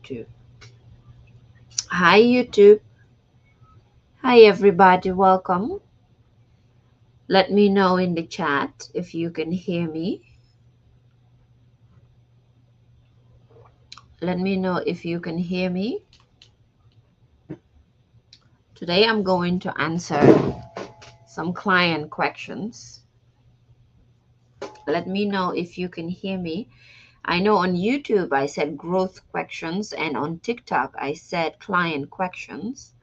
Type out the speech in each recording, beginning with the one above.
YouTube. Hi, YouTube. Hi, everybody. Welcome. Let me know in the chat if you can hear me. Let me know if you can hear me. Today, I'm going to answer some client questions. Let me know if you can hear me. I know on YouTube, I said growth questions, and on TikTok, I said client questions.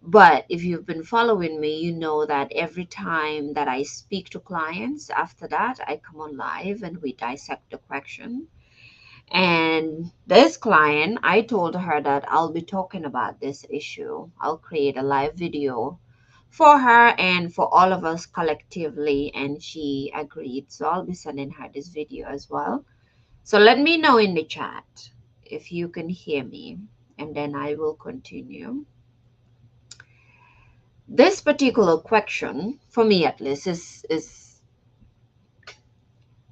But if you've been following me, you know that every time that I speak to clients, after that, I come on live and we dissect the question. And this client, I told her that I'll be talking about this issue. I'll create a live video for her and for all of us collectively. And she agreed. So I'll be sending her this video as well. So let me know in the chat if you can hear me, and then I will continue. This particular question, for me at least, is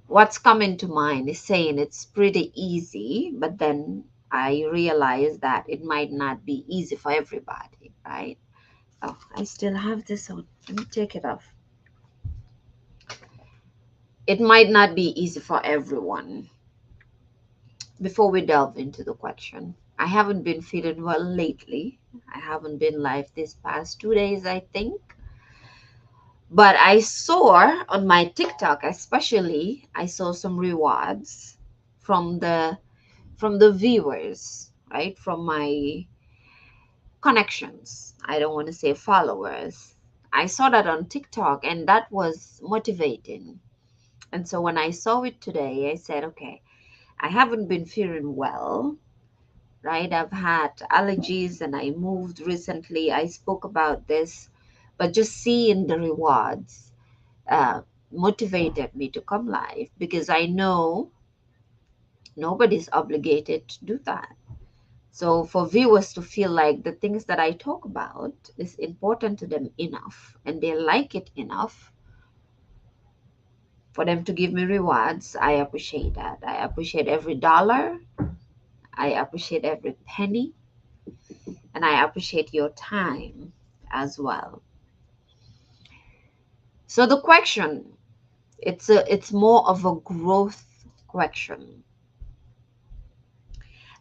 what's coming to mind is saying it's pretty easy, but then I realize that it might not be easy for everybody, right? Oh, I still have this on. Let me take it off. It might not be easy for everyone. Before we delve into the question, I haven't been feeling well lately. I haven't been live this past 2 days, I think. But I saw on my TikTok, especially, I saw some rewards from the viewers, right? From my connections. I don't want to say followers. I saw that on TikTok and that was motivating. And so when I saw it today, I said, okay, I haven't been feeling well, right? I've had allergies and I moved recently. I spoke about this, but just seeing the rewards uh, motivated me to come live because I know nobody's obligated to do that. So for viewers to feel like the things that I talk about is important to them enough and they like it enough for them to give me rewards, I appreciate that. I appreciate every dollar. I appreciate every penny. And I appreciate your time as well. So the question, it's more of a growth question.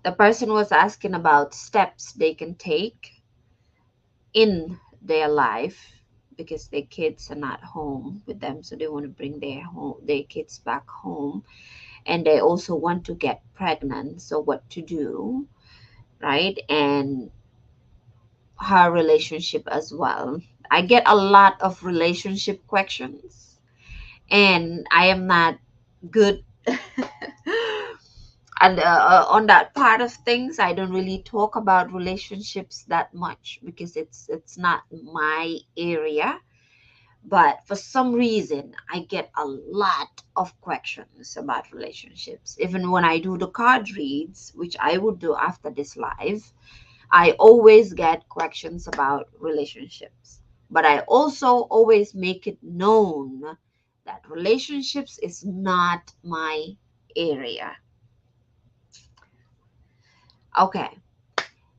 The person was asking about steps they can take in their life because their kids are not home with them, so they want to bring their kids back home, and they also want to get pregnant, so what to do, right? And her relationship as well. I get a lot of relationship questions, and I am not good and on that part of things. I don't really talk about relationships that much because it's not my area. But for some reason I get a lot of questions about relationships. Even when I do the card reads, which I would do after this live, I always get questions about relationships. But I also always make it known that relationships is not my area. Okay.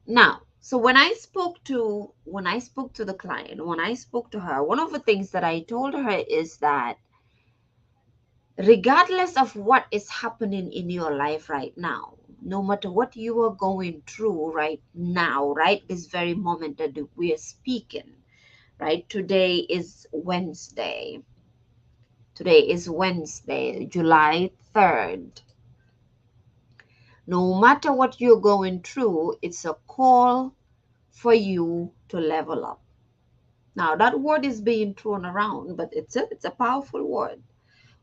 Now, so when I spoke to the client, when I spoke to her, one of the things that I told her is that regardless of what is happening in your life right now, no matter what you are going through right now, right this very moment that we are speaking, right? Today is Wednesday, July 3rd. No matter what you're going through, it's a call for you to level up. Now, that word is being thrown around, but it's a powerful word.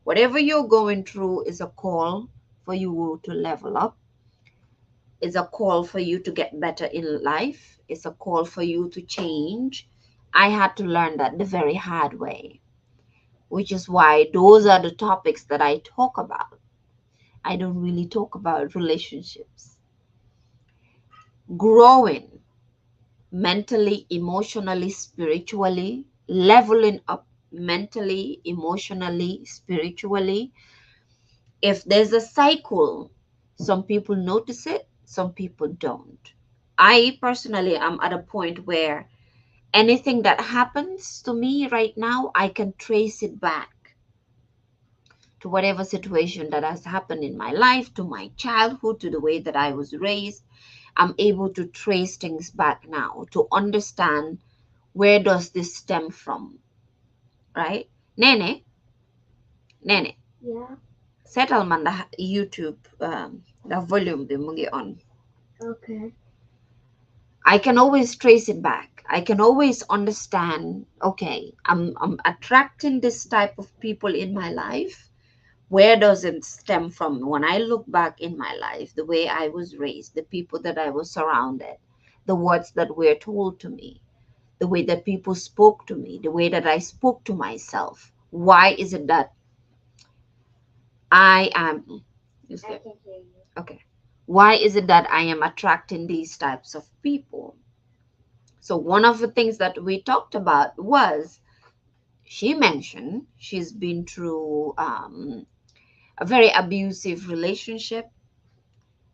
Whatever you're going through is a call for you to level up. It's a call for you to get better in life. It's a call for you to change. I had to learn that the very hard way, which is why those are the topics that I talk about. I don't really talk about relationships. Growing mentally, emotionally, spiritually, leveling up mentally, emotionally, spiritually. If there's a cycle, some people notice it, some people don't. I personally am at a point where anything that happens to me right now, I can trace it back to whatever situation that has happened in my life, to my childhood, to the way that I was raised. I'm able to trace things back now to understand where does this stem from, right? Nene, Nene, Yeah. seetal man ndax YouTube the volume bi mu ngi on. Okay. I can always trace it back. I can always understand, okay, I'm attracting this type of people in my life. Where does it stem from? When I look back in my life, the way I was raised, the people that I was surrounded, the words that were told to me, the way that people spoke to me, the way that I spoke to myself. Why is it that I am, is I there, can hear you. okay. Why is it that I am attracting these types of people? So one of the things that we talked about was she mentioned she's been through a very abusive relationship,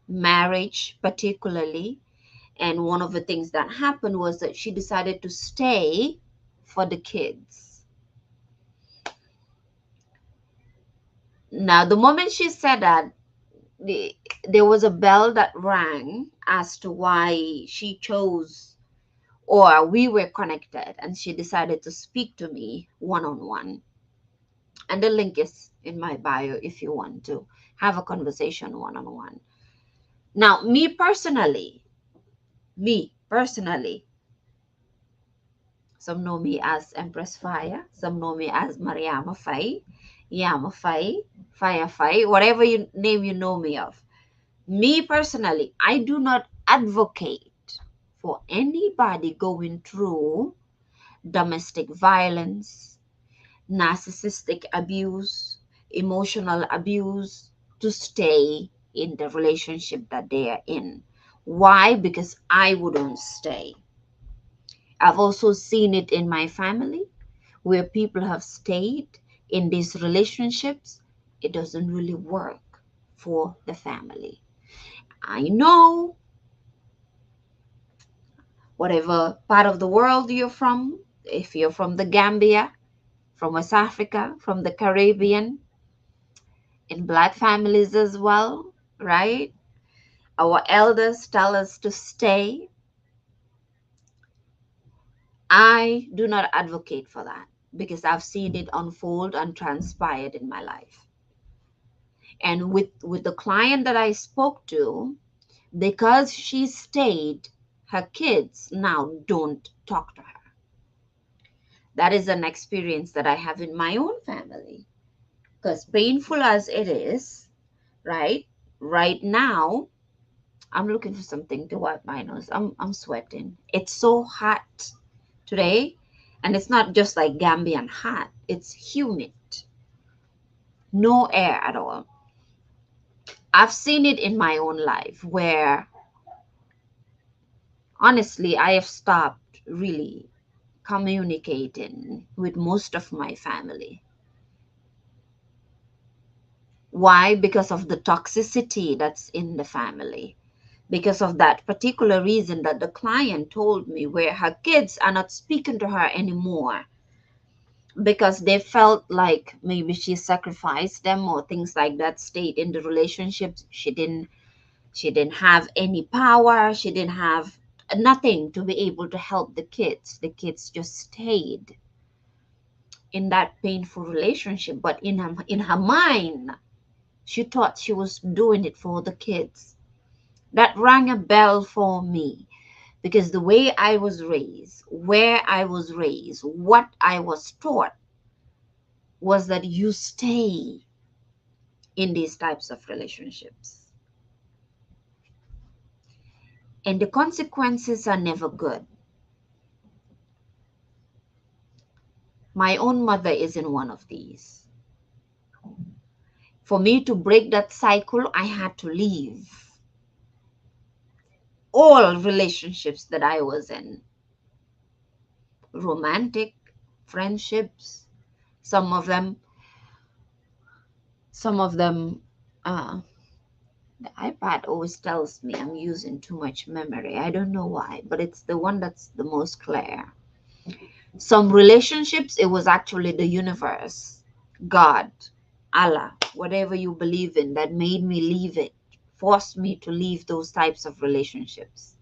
marriage particularly, and one of the things that happened was that she decided to stay for the kids. Now, the moment she said that, there was a bell that rang as to why she chose, or we were connected, and she decided to speak to me one on one. And the link is in my bio if you want to have a conversation one on one. Now, me personally, some know me as Empress Fire, some know me as Mariama Fai, Yama Fai, Fire Fai, whatever name you know me of. Me personally, I do not advocate for anybody going through domestic violence, narcissistic abuse, emotional abuse to stay in the relationship that they are in. Why? Because I wouldn't stay. I've also seen it in my family where people have stayed in these relationships. It doesn't really work for the family. I know whatever part of the world you're from, if you're from the Gambia, from West Africa, from the Caribbean, in black families as well, right? Our elders tell us to stay. I do not advocate for that because I've seen it unfold and transpired in my life. And with the client that I spoke to, because she stayed, her kids now don't talk to her. That is an experience that I have in my own family. Because painful as it is, right? Right now, I'm looking for something to wipe my nose. I'm sweating. It's so hot today. And it's not just like Gambian hot, it's humid. No air at all. I've seen it in my own life where honestly I have stopped really communicating with most of my family. Why? Because of the toxicity that's in the family. Because of that particular reason that the client told me, where her kids are not speaking to her anymore because they felt like maybe she sacrificed them or things like that, stayed in the relationship. She didn't have any power, she didn't have nothing to be able to help the kids just stayed in that painful relationship, but in her mind she thought she was doing it for the kids. That rang a bell for me because the way I was raised, where I was raised, what I was taught was that you stay in these types of relationships and the consequences are never good. My own mother is in one of these. For me to break that cycle, I had to leave all relationships that I was in, romantic friendships, some of them, some of them, uh, The iPad always tells me I'm using too much memory. I don't know why, but it's the one that's the most clear. Some relationships, it was actually the universe, God, Allah, whatever you believe in, that made me leave it, forced me to leave those types of relationships.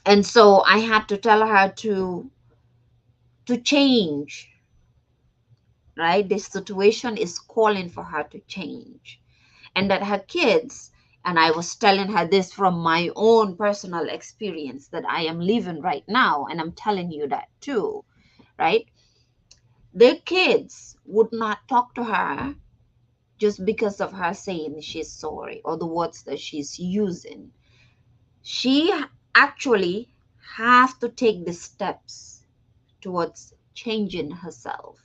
And so I had to tell her to change, right? This situation is calling for her to change. And that her kids, and I was telling her this from my own personal experience that I am living right now, and I'm telling you that too, right? Their kids would not talk to her just because of her saying she's sorry or the words that she's using. She actually has to take the steps towards changing herself,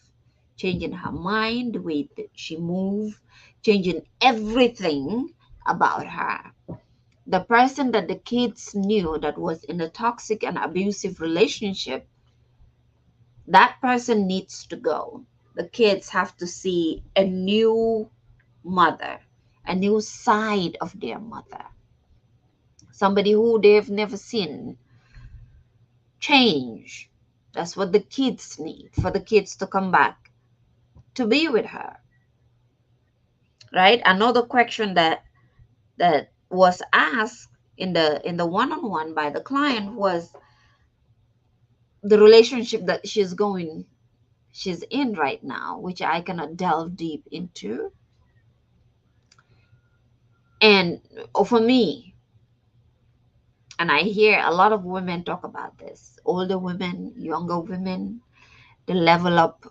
changing her mind, the way that she moves, changing everything about her. The person that the kids knew that was in a toxic and abusive relationship, that person needs to go. The kids have to see a new mother, a new side of their mother, somebody who they've never seen change. That's what the kids need, for the kids to come back to be with her, right? Another question that was asked in the one-on-one by the client was the relationship that she's in right now, which I cannot delve deep into. And for me, and I hear a lot of women talk about this, older women, younger women, the level up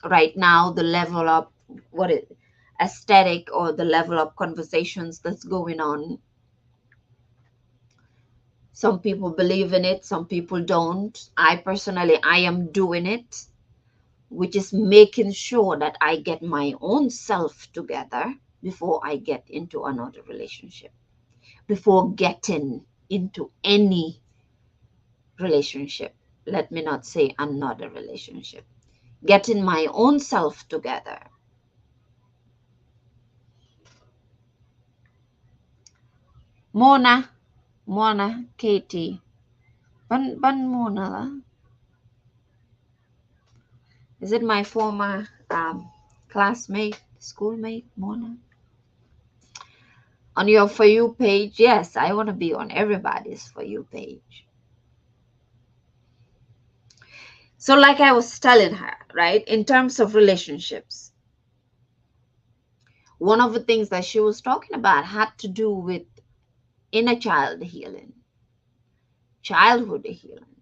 right now, the level up what it aesthetic or the level of conversations that's going on. Some people believe in it, some people don't. I personally, I am doing it, which is making sure that I get my own self together before I get into another relationship, before getting into any relationship. Let me not say another relationship. Getting my own self together. Mona, Katie. Ban Mona la? Is it my former classmate, schoolmate, Mona? On your For You page, yes, I want to be on everybody's For You page. So like I was telling her, right, in terms of relationships, one of the things that she was talking about had to do with inner child healing, childhood healing.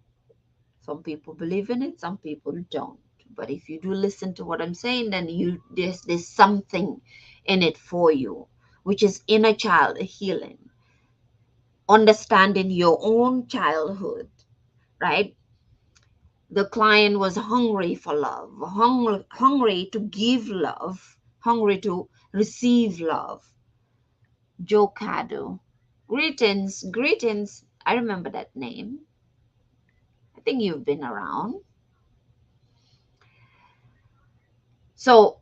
Some people believe in it, some people don't. But if you do listen to what I'm saying, then there's something in it for you, which is inner child healing, understanding your own childhood, right? The client was hungry for love, hungry to give love, hungry to receive love. Joe Cado. Greetings, greetings. I remember that name. I think you've been around. So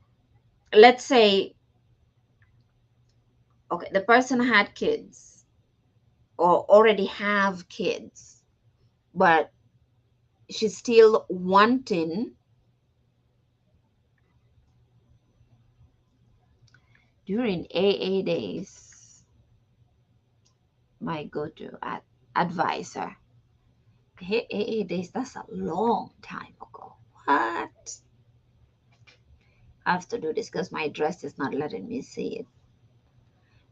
let's say, okay, the person had kids or already have kids, but she's still wanting. During AA days, my go-to advisor. AA days, that's a long time ago. What? I have to do this because my dress is not letting me see it.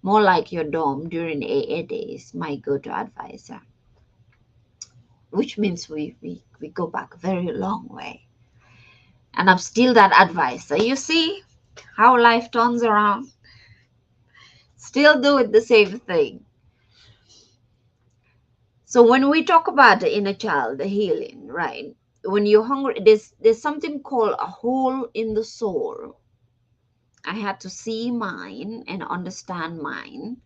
More like your dome during AA days, my go-to advisor. Which means we go back a very long way. And I'm still that advisor. You see how life turns around? Still doing the same thing. So when we talk about the inner child, the healing, right? When you're hungry, there's something called a hole in the soul. I had to see mine and understand mine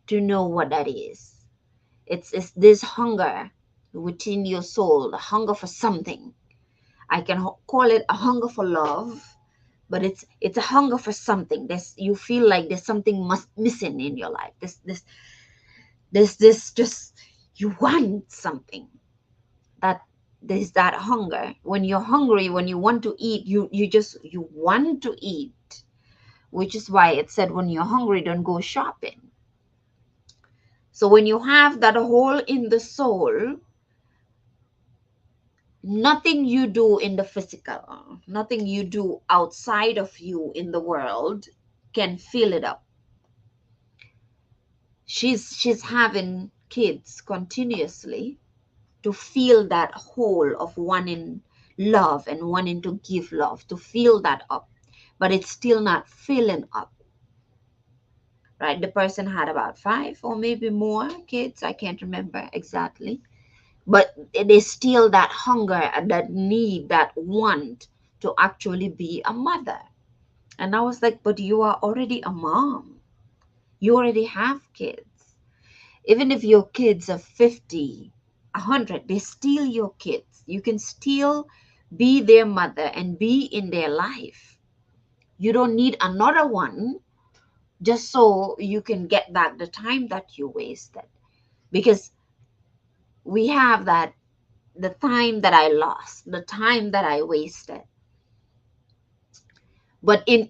to know what that is. It's this hunger within your soul, the hunger for something. I can call it a hunger for love, but it's a hunger for something. This, you feel like there's something missing in your life. This just, you want something. That there's that hunger. When you're hungry, when you want to eat, you want to eat, which is why it said when you're hungry, don't go shopping. So when you have that hole in the soul, nothing you do in the physical, nothing you do outside of you in the world can fill it up. She's having kids continuously to feel that hole of wanting love and wanting to give love, to fill that up, but it's still not filling up. Right? The person had about 5 or maybe more kids, I can't remember exactly, but it is still that hunger and that need, that want to actually be a mother. And I was like, but you are already a mom, you already have kids. Even if your kids are 50, 100, they're still your kids. You can still be their mother and be in their life. You don't need another one just so you can get back the time that you wasted. Because we have that, the time that I lost, the time that I wasted. But in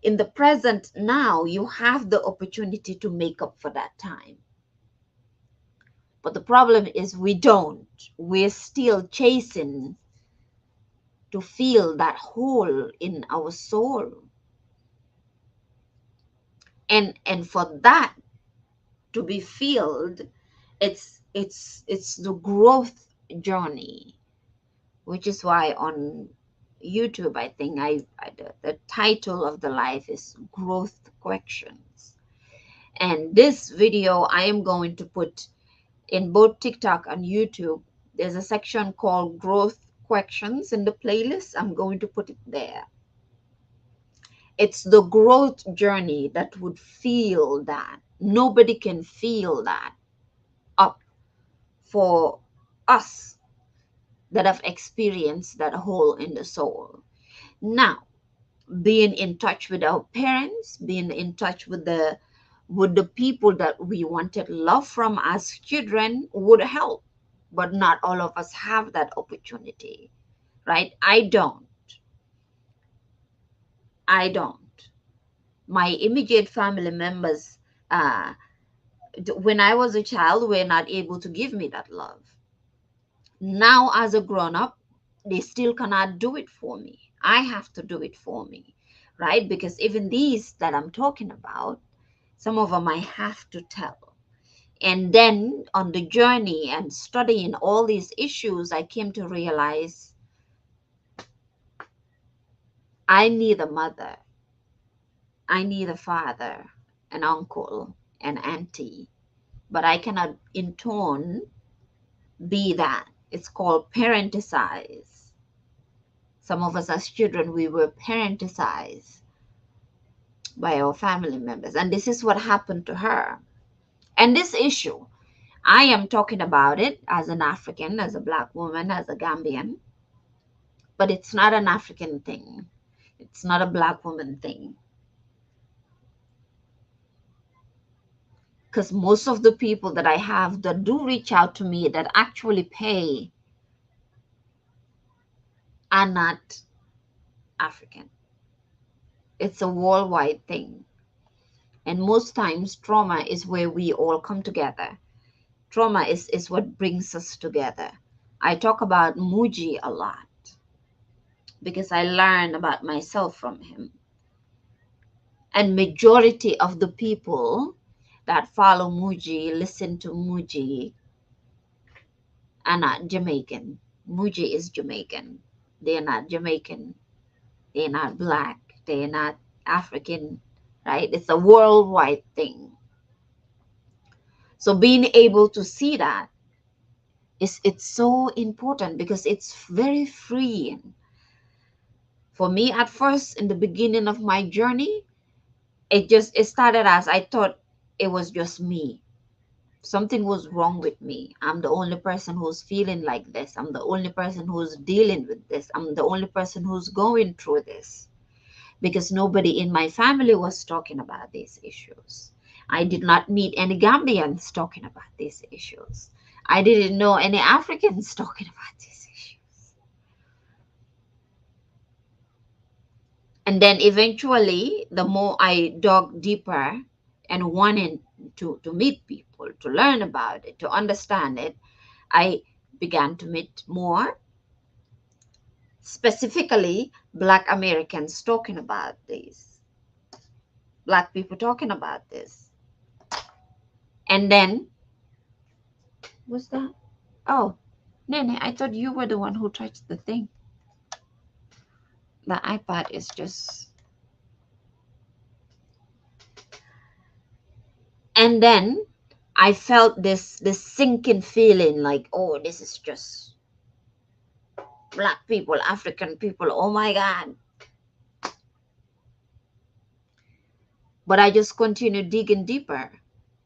the present now, you have the opportunity to make up for that time. But the problem is we don't. We're still chasing to fill that hole in our soul. And for that to be filled, it's the growth journey, which is why on YouTube, I think the title of the life is Growth Questions. And this video I am going to put in both TikTok and YouTube. There's a section called Growth Questions in the playlist. I'm going to put it there. It's the growth journey that would feel that. Nobody can feel that up for us that have experienced that hole in the soul. Now, being in touch with our parents, being in touch with the people that we wanted love from as children would help. But not all of us have that opportunity, right? I don't. My immediate family members, when I was a child, were not able to give me that love. Now, as a grown up, they still cannot do it for me. I have to do it for me, right? Because even these that I'm talking about, some of them I have to tell. And then on the journey and studying all these issues, I came to realize I need a mother, I need a father, an uncle, an auntie, but I cannot in turn be that. It's called parenticize. Some of us as children, we were parenticized by our family members. And this is what happened to her. And this issue, I am talking about it as an African, as a Black woman, as a Gambian, but it's not an African thing. It's not a Black woman thing. Because most of the people that I have that do reach out to me that actually pay are not African. It's a worldwide thing. And most times trauma is where we all come together. Trauma is what brings us together. I talk about Muji a lot because I learn about myself from him. And majority of the people that follow Muji, listen to Muji, are not Jamaican. Muji is Jamaican. They're not Jamaican. They're not Black. They're not African, right? It's a worldwide thing. So being able to see that it's so important because it's very freeing. For me, at first, in the beginning of my journey, it started as I thought it was just me. Something was wrong with me. I'm the only person who's feeling like this. I'm the only person who's dealing with this. I'm the only person who's going through this. because nobody in my family was talking about these issues. I did not meet any Gambians talking about these issues. I didn't know any Africans talking about these issues. And then eventually, the more I dug deeper and wanted to meet people, to learn about it, to understand it, I began to meet more, specifically Black Americans talking about this, Black people talking about this. And then, what's that? Oh, Nene, I thought you were the one who touched the thing. The iPad is just... And then I felt this sinking feeling like, oh, this is just Black people, African people, oh my God. But I just continued digging deeper.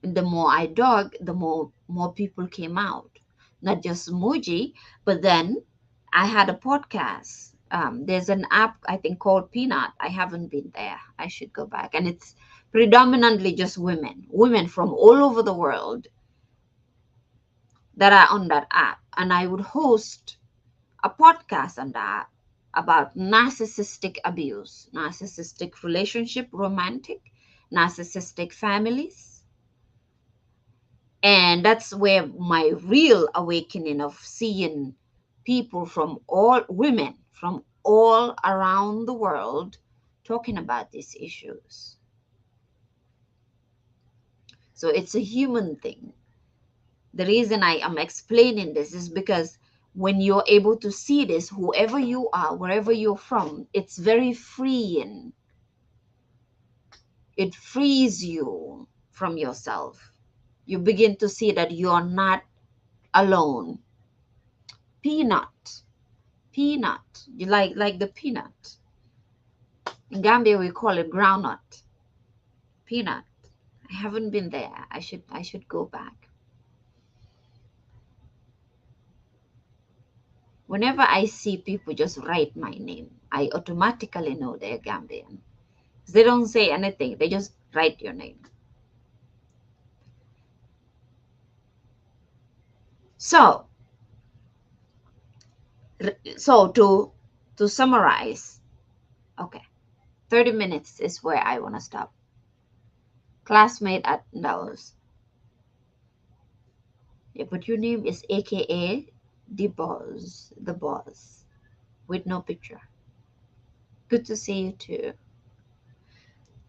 And the more I dug, the more people came out. Not just Muji, but then I had a podcast. There's an app, I think, called Peanut. I haven't been there. I should go back. And it's predominantly just women from all over the world that are on that app. And I would host a podcast on that about narcissistic abuse, narcissistic relationship, romantic, narcissistic families. And that's where my real awakening of seeing people from all, women from all around the world talking about these issues. So it's a human thing. The reason I am explaining this is because when you're able to see this, whoever you are, wherever you're from, it's very freeing. It frees you from yourself. You begin to see that you're not alone. Peanut. You like the peanut. In Gambia, we call it groundnut. Peanut. I haven't been there. I should go back. Whenever I see people just write my name, I automatically know they're Gambian. They don't say anything. They just write your name. So to summarize, okay, 30 minutes is where I want to stop. Classmate at Ndaos. Yeah, but your name is AKA the boss, with no picture. Good to see you too.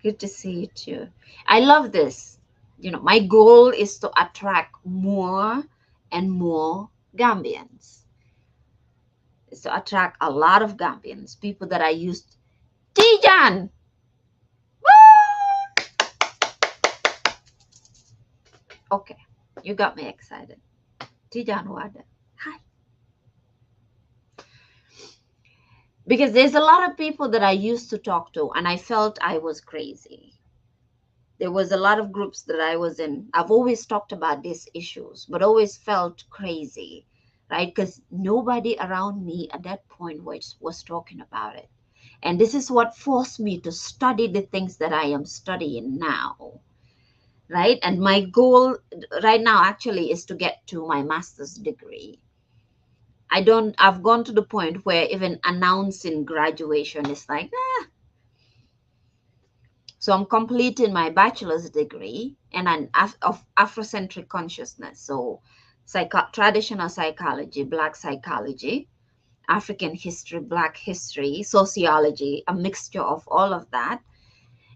Good to see you too. I love this. You know, my goal is to attract more and more Gambians. Is to attract a lot of Gambians, people that I used. Tijan! Woo! Okay, you got me excited. Tijan Wada. Hi. Because there's a lot of people that I used to talk to and I felt I was crazy. There was a lot of groups that I was in. I've always talked about these issues, but always felt crazy, right? Because nobody around me at that point was talking about it. And this is what forced me to study the things that I am studying now, right? And my goal right now actually is to get to my master's degree. I've gone to the point where even announcing graduation is like, So I'm completing my bachelor's degree in of Afrocentric consciousness. So traditional psychology, Black psychology, African history, Black history, sociology, a mixture of all of that.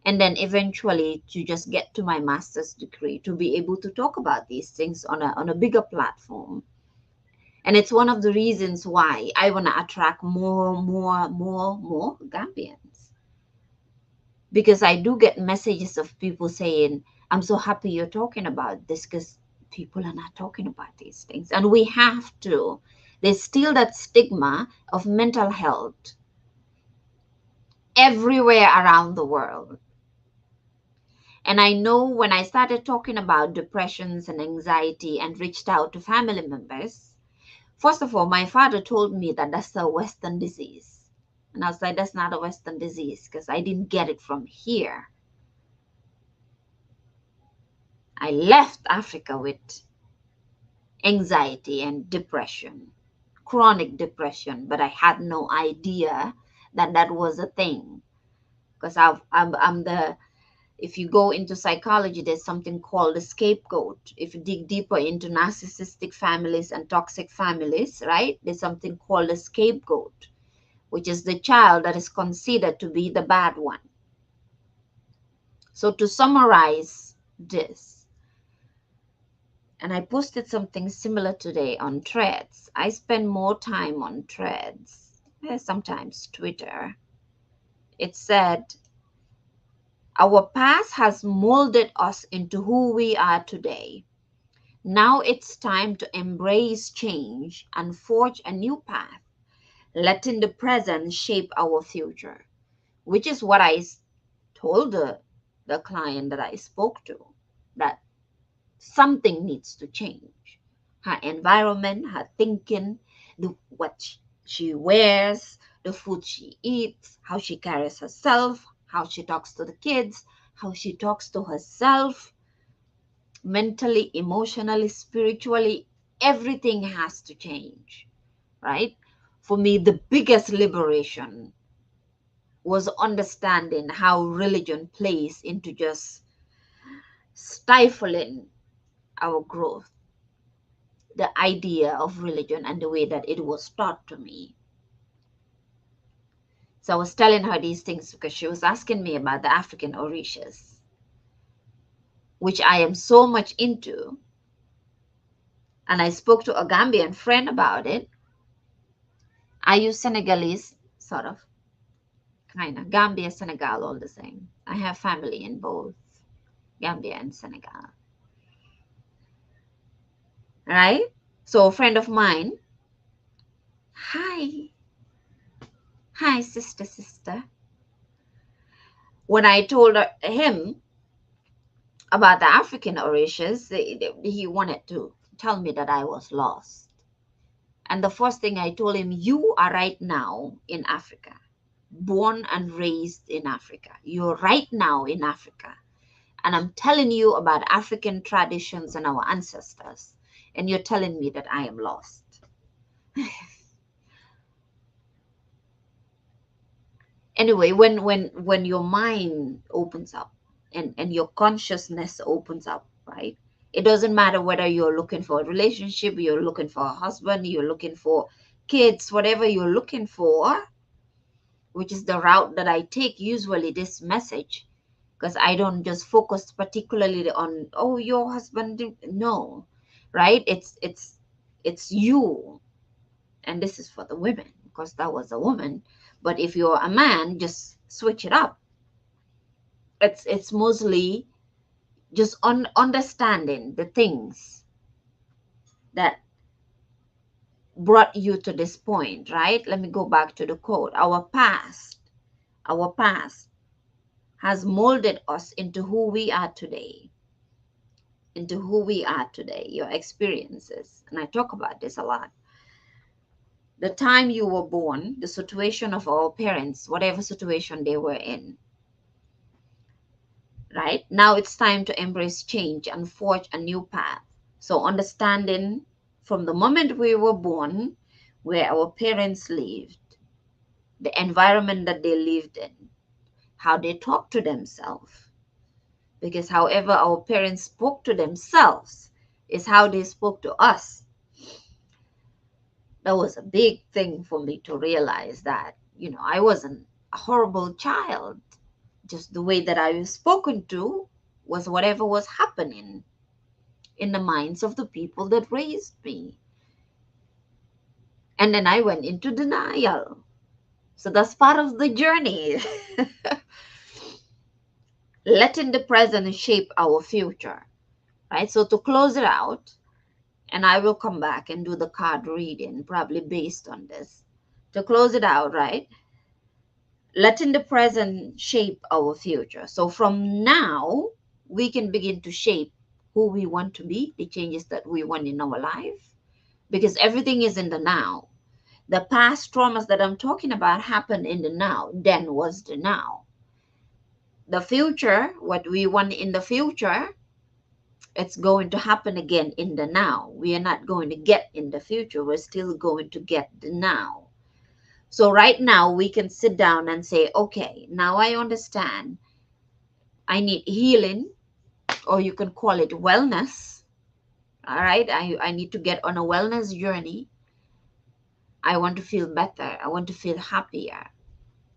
And then eventually to just get to my master's degree, to be able to talk about these things on a bigger platform. And it's one of the reasons why I want to attract more Gambians. Because I do get messages of people saying, I'm so happy you're talking about this because people are not talking about these things. And we have to. There's still that stigma of mental health everywhere around the world. And I know when I started talking about depressions and anxiety and reached out to family members, first of all, my father told me that that's a Western disease. And I was like, that's not a Western disease because I didn't get it from here. I left Africa with anxiety and depression, chronic depression, but I had no idea that that was a thing. Because I'm the, if you go into psychology, there's something called the scapegoat. If you dig deeper into narcissistic families and toxic families, right, there's something called a scapegoat, which is the child that is considered to be the bad one. So to summarize this, and I posted something similar today on Threads. I spend more time on Threads, sometimes Twitter. It said, our past has molded us into who we are today. Now it's time to embrace change and forge a new path, letting the present shape our future, which is what I told the client that I spoke to, that something needs to change. Her environment, her thinking, what she wears, the food she eats, how she carries herself, how she talks to the kids, how she talks to herself, mentally, emotionally, spiritually, everything has to change, right? For me, the biggest liberation was understanding how religion plays into just stifling our growth. The idea of religion and the way that it was taught to me. So I was telling her these things because she was asking me about the African Orishas, which I am so much into. And I spoke to a Gambian friend about it. I use Senegalese, sort of, kind of. Gambia, Senegal, all the same. I have family in both Gambia and Senegal. Right? So a friend of mine, hi, hi, sister. When I told him about the African Orishas, he wanted to tell me that I was lost. And the first thing I told him, you are right now in Africa, born and raised in Africa. You're right now in Africa. And I'm telling you about African traditions and our ancestors. And you're telling me that I am lost. Anyway, when your mind opens up and your consciousness opens up, right? It doesn't matter whether you're looking for a relationship, you're looking for a husband, you're looking for kids, whatever you're looking for, which is the route that I take usually this message, because I don't just focus particularly on, oh, your husband, no, right? It's you. And this is for the women because that was a woman. But if you're a man, just switch it up. It's mostly just understanding the things that brought you to this point, right? Let me go back to the quote. Our past has molded us into who we are today. Into who we are today, your experiences. And I talk about this a lot. The time you were born, the situation of our parents, whatever situation they were in, right? Now it's time to embrace change and forge a new path. So understanding from the moment we were born, where our parents lived, the environment that they lived in, how they talked to themselves. Because however our parents spoke to themselves is how they spoke to us. That was a big thing for me to realize that, I wasn't a horrible child. Just the way that I was spoken to was whatever was happening in the minds of the people that raised me. And then I went into denial. So that's part of the journey. Letting the present shape our future, right? So to close it out, and I will come back and do the card reading, probably based on this. To close it out, right? Letting the present shape our future. So from now, we can begin to shape who we want to be, the changes that we want in our life, because everything is in the now. The past traumas that I'm talking about happened in the now. Then was the now. The future, what we want in the future, it's going to happen again in the now. We are not going to get in the future. We're still going to get the now. So right now we can sit down and say, okay, now I understand. I need healing, or you can call it wellness. All right. I need to get on a wellness journey. I want to feel better. I want to feel happier.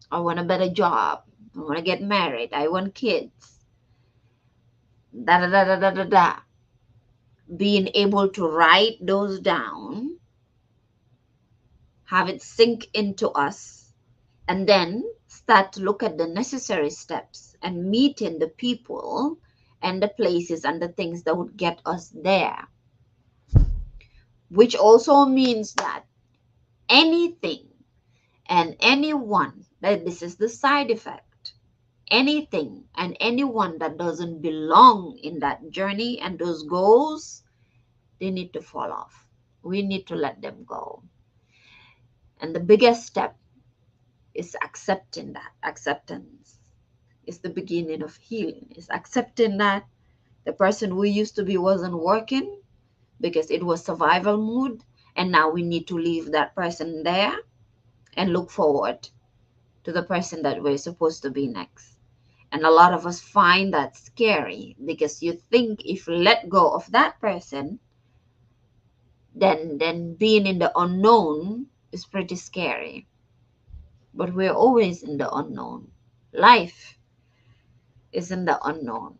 I want a better job. I want to get married. I want kids. Da da da da da da da. Being able to write those down, have it sink into us, and then start to look at the necessary steps and meeting the people and the places and the things that would get us there. Which also means that anything and anyone, that this is the side effect, anything and anyone that doesn't belong in that journey and those goals, they need to fall off. We need to let them go. And the biggest step is accepting that. Acceptance is the beginning of healing. Is accepting that the person we used to be wasn't working because it was survival mood, and now we need to leave that person there and look forward to the person that we're supposed to be next. And a lot of us find that scary because you think if you let go of that person, then being in the unknown is pretty scary. But we're always in the unknown. Life is in the unknown.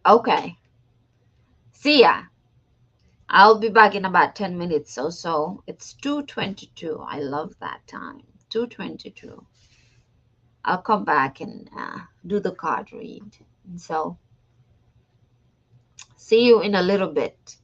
Okay. See ya. I'll be back in about 10 minutes or so. It's 2:22. I love that time. 2:22. I'll come back and do the card read. So see you in a little bit.